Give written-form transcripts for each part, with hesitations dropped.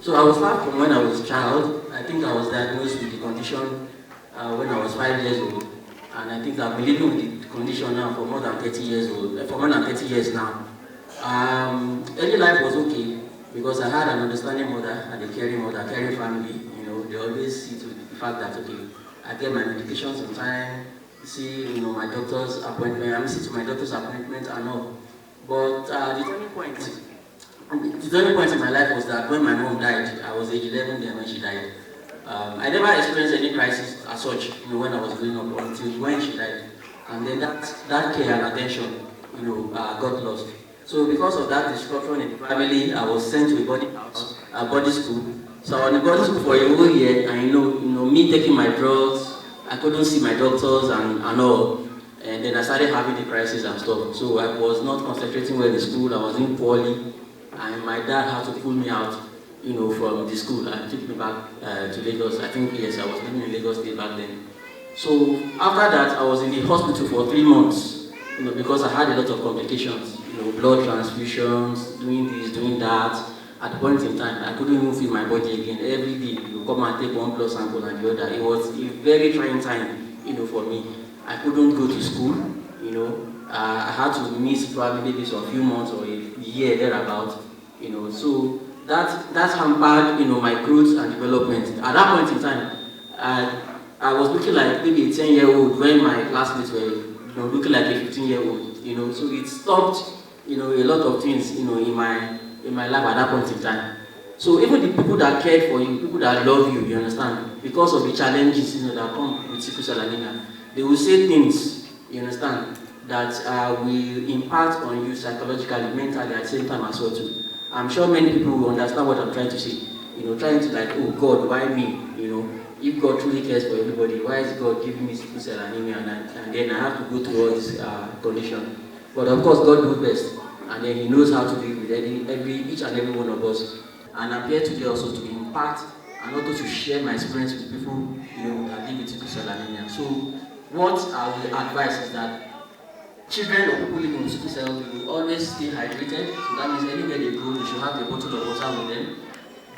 So I was start from when I was a child. I think I was diagnosed with the condition when I was 5 years old. And I think I've been living with the condition now for more than 30 years old, for more than 30 years now. Early life was okay because I had an understanding mother and a caring mother, caring family. You know, they always see to the fact that okay, I get my medications on time, see my doctor's appointment, I see to my doctor's appointment and all. But the turning point in my life was that when my mom died, I was age 11 then when she died. I never experienced any crisis as such, when I was growing up until when she died. And then that care and attention, got lost. So because of that disruption in the family, I was sent to a boarding house, a boarding school. So I was in boarding school for a whole year, and me taking my drugs, I couldn't see my doctors and all. And then I started having the crisis and stuff. So I was not concentrating well in school, I was in poorly, and my dad had to pull me out, from the school and took me back to Lagos. I think, yes, I was living in Lagos State back then. So after that, I was in the hospital for 3 months, because I had a lot of complications, blood transfusions, doing this, doing that. At the point in time, I couldn't even feel my body again. Every day, you come and take one blood sample and the other. It was a very trying time, for me. I couldn't go to school, I had to miss probably maybe a few months or a year thereabout, So that hampered, my growth and development. At that point in time, I was looking like maybe a 10-year-old when my classmates were, looking like a 15-year-old, So it stopped, a lot of things, in my life at that point in time. So even the people that cared for you, people that love you, you understand, because of the challenges, that come with sickle cell anemia, they will say things, you understand, that will impact on you psychologically, mentally at the same time as well too. I'm sure many people will understand what I'm trying to say. Trying to like, oh God, why me? If God truly cares for everybody, why is God giving me sickle cell anemia and then I have to go through all this condition? But of course, God knows best, and then He knows how to deal with each and every one of us. And I'm here today also to impact and also to share my experience with people, that live with sickle cell anemia. So, what I will advise is that children or people living with sickle cell will always stay hydrated. So that means anywhere they go, they should have a bottle of water with them.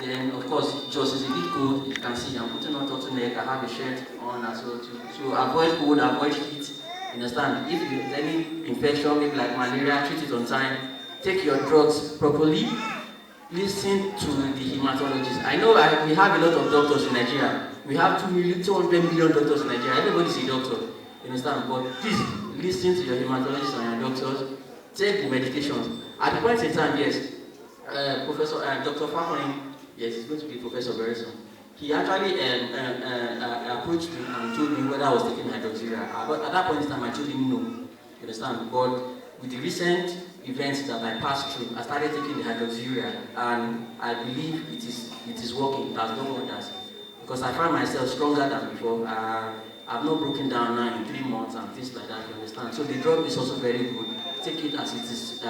Then, of course, just it's a bit cold, you can see I'm putting on turtleneck, I have a shirt on as well too. So avoid cold, avoid heat, understand? If there's any infection, maybe like malaria, treat it on time. Take your drugs properly. Listen to the hematologist. I know we have a lot of doctors in Nigeria. We have 200 million doctors in Nigeria. Everybody's a doctor, you understand? But please, listen to your hematologist and your doctors. Take the medications. At the point in time, yes, Dr. Fakonin, yes, he's going to be professor very soon. He actually approached me and told me whether I was taking hydroxyurea. But at that point in time, I told him no. You understand? But with the recent events that I passed through, I started taking the hydroxyurea, and I believe it is working. It has done wonders because I find myself stronger than before. I've not broken down now in 3 months and things like that. You understand? So the drug is also very good. Take it as it is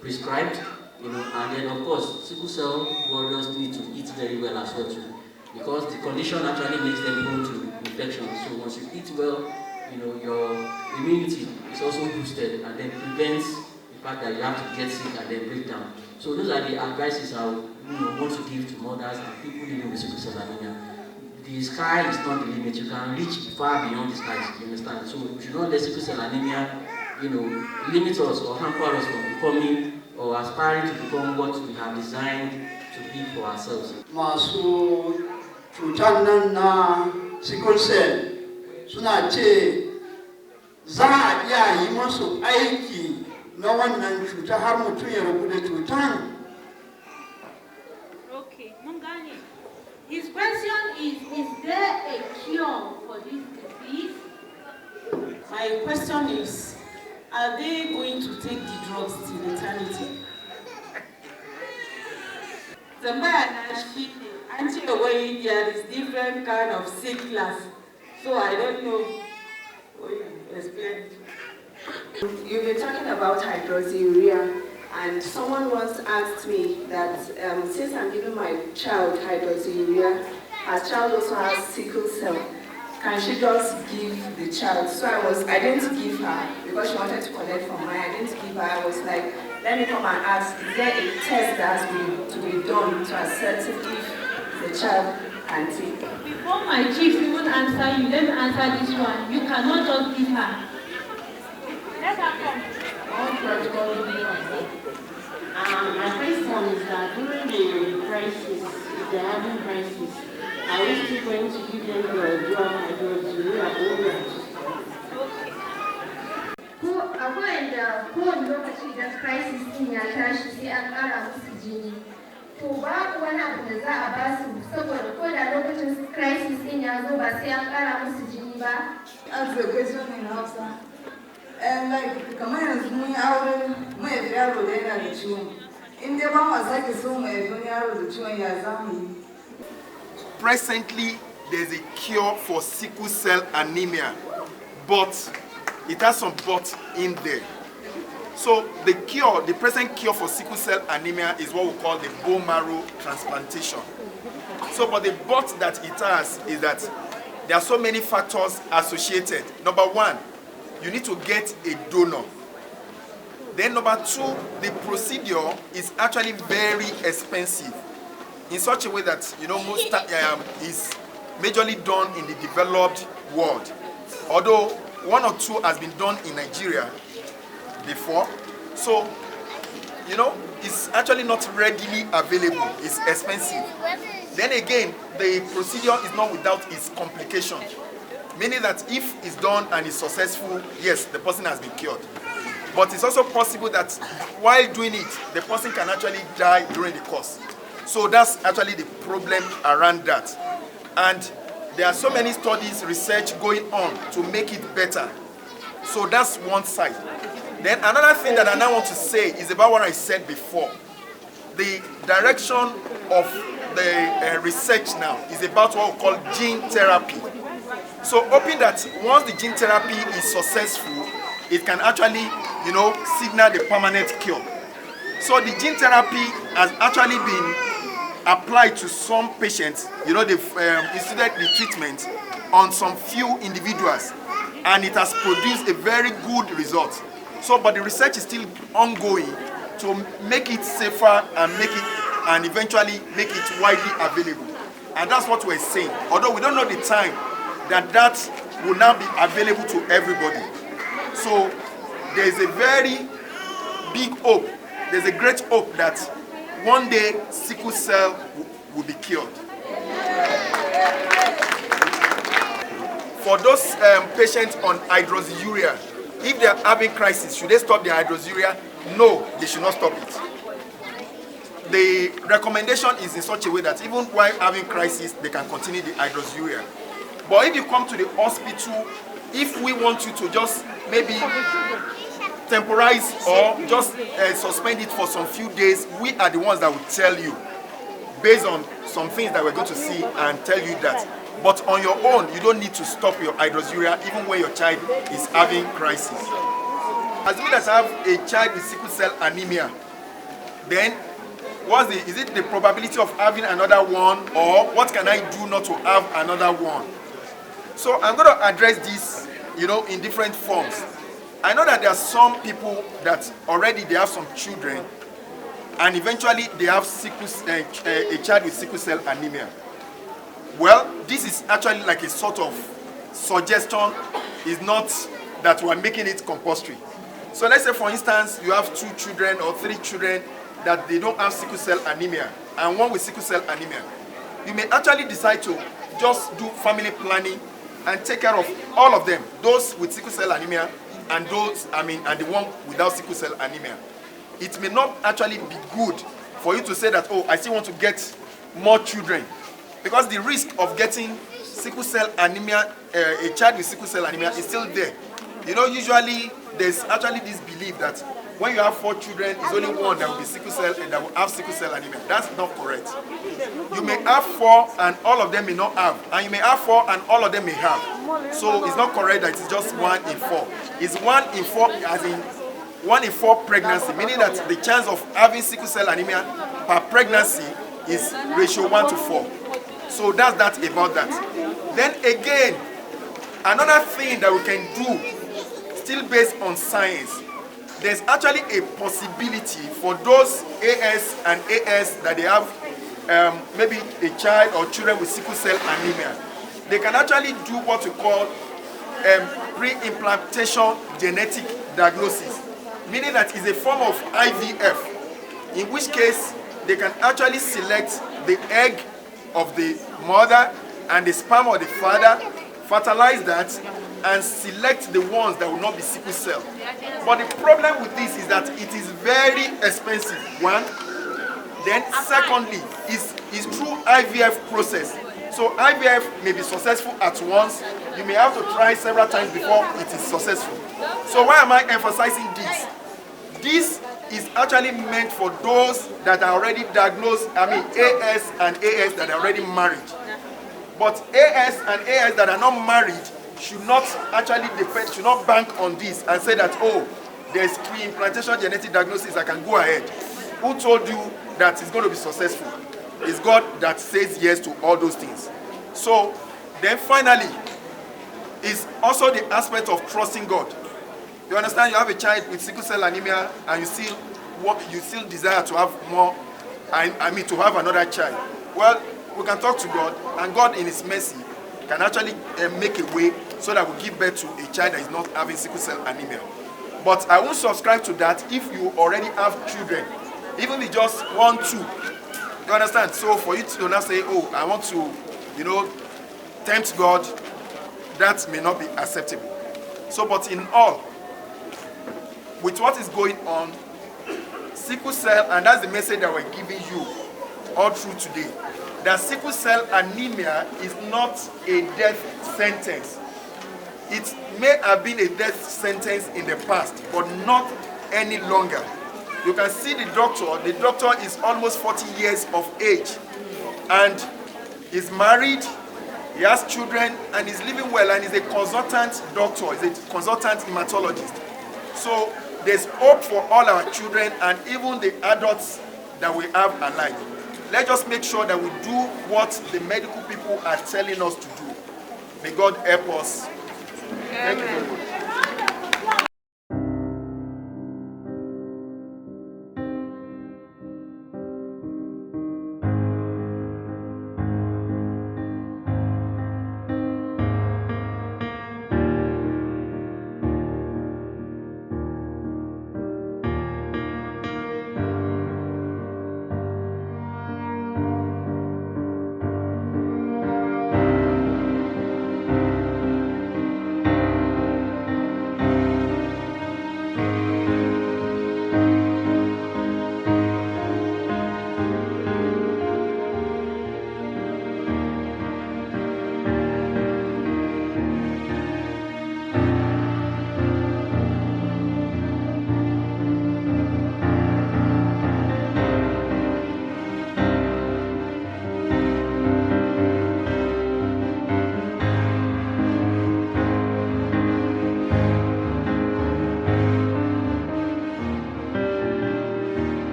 prescribed. And then of course, sickle cell warriors need to eat very well as well too, because the condition actually makes them prone to infection. So once you eat well, your immunity is also boosted, and then prevents the fact that you have to get sick and then break down. So those are the advices I want to give to mothers and people living with sickle cell anemia. The sky is not the limit. You can reach far beyond the skies. You understand? So we should not let sickle cell anemia, limit us or hamper us from becoming or aspiring to become what we have designed to be for ourselves. Masu cutar nan na sickle cell suna ce za a iya yi masu aiki na wannan cuta har mutum ya rabu da cutar. Okay, mun gane. His question is there a cure for this disease? My question is, are they going to take the drugs till eternity? Tambaya na shi ne, an ce wai there is different kind of sickness, so I don't know. Explain. You've been talking about hydroxyurea, and someone once asked me that since I'm giving my child hydroxyurea, her child also has sickle cell. Can she just give the child? So I didn't give her because she wanted to collect from mine. I didn't give her. I was like, let me come and ask, is there a test that has been to be done to assess if the child can take. Before my chief even answer you, let me answer this one. You cannot just give her. Let her come. All protocol will be observed. My question is that during the crisis, if they're having crisis, are we still going to give them the drug hydroxyurea? Ko akwai da kowane lokaci idan crisis din ya tashi sai an ƙara musu jini. To babu wani abu da za a ba su saboda ko da lokacin crisis din ya zo ba sai an ƙara musu jini ba. As the question in Hausa. Like, kamar yanzu mun yi aure mu haifi yaro da yana da ciwon. In dai ba mu sake so mu haifi yaro da ciwon ya za mu yi. Presently, there's a cure for sickle cell anemia, but it has some buts in there. So the cure, the present cure for sickle cell anemia is what we call the bone marrow transplantation. So, but the but that it has is that there are so many factors associated. Number one, you need to get a donor. Then number two, the procedure is actually very expensive in such a way that, you know, most is majorly done in the developed world. Although one or two has been done in Nigeria before. So, you know, it's actually not readily available. It's expensive. Then again, the procedure is not without its complications. Meaning that if it's done and is successful, yes, the person has been cured. But it's also possible that while doing it, the person can actually die during the course. So that's actually the problem around that. And there are so many studies, research going on to make it better. So that's one side. Then another thing that I now want to say is about what I said before. The direction of the research now is about what we call gene therapy. So hoping that once the gene therapy is successful, it can actually, you know, signal the permanent cure. So the gene therapy has actually been applied to some patients. You know, they've instituted the treatment on some few individuals, and it has produced a very good result. So, but the research is still ongoing to make it safer and and eventually make it widely available. And that's what we're saying. Although we don't know the time that will now be available to everybody. So there's a very big hope. There's a great hope that one day sickle cell will be cured. For those patients on hydroxyurea, if they are having crisis, should they stop their hydroxyurea? No, they should not stop it. The recommendation is in such a way that even while having crisis, they can continue the hydroxyurea. But if you come to the hospital, if we want you to just maybe temporize or just suspend it for some few days, we are the ones that will tell you based on some things that we're going to see and tell you that. But on your own, you don't need to stop your hydroxyurea even when your child is having crisis. As soon as I have a child with sickle cell anemia, then is it the probability of having another one, or what can I do not to have another one? So I'm going to address this, you know, in different forms. I know that there are some people that already they have some children, and eventually they have a child with sickle cell anemia. Well, this is actually like a sort of suggestion. It's not that we're making it compulsory. So let's say, for instance, you have 2 children or 3 children that they don't have sickle cell anemia, and one with sickle cell anemia. You may actually decide to just do family planning and take care of all of them, those with sickle cell anemia and and the one without sickle cell anemia. It may not actually be good for you to say that, oh, I still want to get more children, because the risk of getting sickle cell anemia, a child with sickle cell anemia, is still there. You know, usually there's actually this belief that when you have 4 children, it's only one that will be sickle cell and that will have sickle cell anemia. That's not correct. You may have 4 and all of them may not have, and you may have 4 and all of them may have. So it's not correct that it's just 1 in 4. It's 1 in 4, as in 1 in 4 pregnancy, meaning that the chance of having sickle cell anemia per pregnancy is ratio 1 to 4. So that's that about that. Then again, another thing that we can do, still based on science, there's actually a possibility for those AS and AS that they have maybe a child or children with sickle cell anemia, they can actually do what we call pre-implantation genetic diagnosis, meaning that it's a form of IVF, in which case they can actually select the egg of the mother and the sperm of the father, fertilize that, and select the ones that will not be sickle cell. But the problem with this is that it is very expensive, one. Then secondly, is through IVF process. So IVF may be successful at once. You may have to try several times before it is successful. So why am I emphasizing this? This is actually meant for those that are already diagnosed, AS and AS that are already married. But AS and AS that are not married should not actually depend, should not bank on this and say that, oh, there's pre-implantation genetic diagnosis, I can go ahead. Who told you that it's going to be successful? It's God that says yes to all those things. So then finally, is also the aspect of trusting God. You understand, you have a child with sickle cell anemia and you still desire to have more, to have another child. Well, we can talk to God, and God in His mercy can actually make a way so that we give birth to a child that is not having sickle cell anemia. But I won't subscribe to that if you already have children, even if just 1, 2. You understand? So for you to not say, oh, I want to, tempt God, that may not be acceptable. So, but in all, with what is going on, sickle cell, and that's the message that we're giving you all through today, that sickle cell anemia is not a death sentence. It may have been a death sentence in the past, but not any longer. You can see the doctor is almost 40 years of age and is married, he has children, and is living well, and is a consultant doctor, is a consultant hematologist. So there's hope for all our children and even the adults that we have alive. Let's just make sure that we do what the medical people are telling us to do. May God help us. Thank you very much.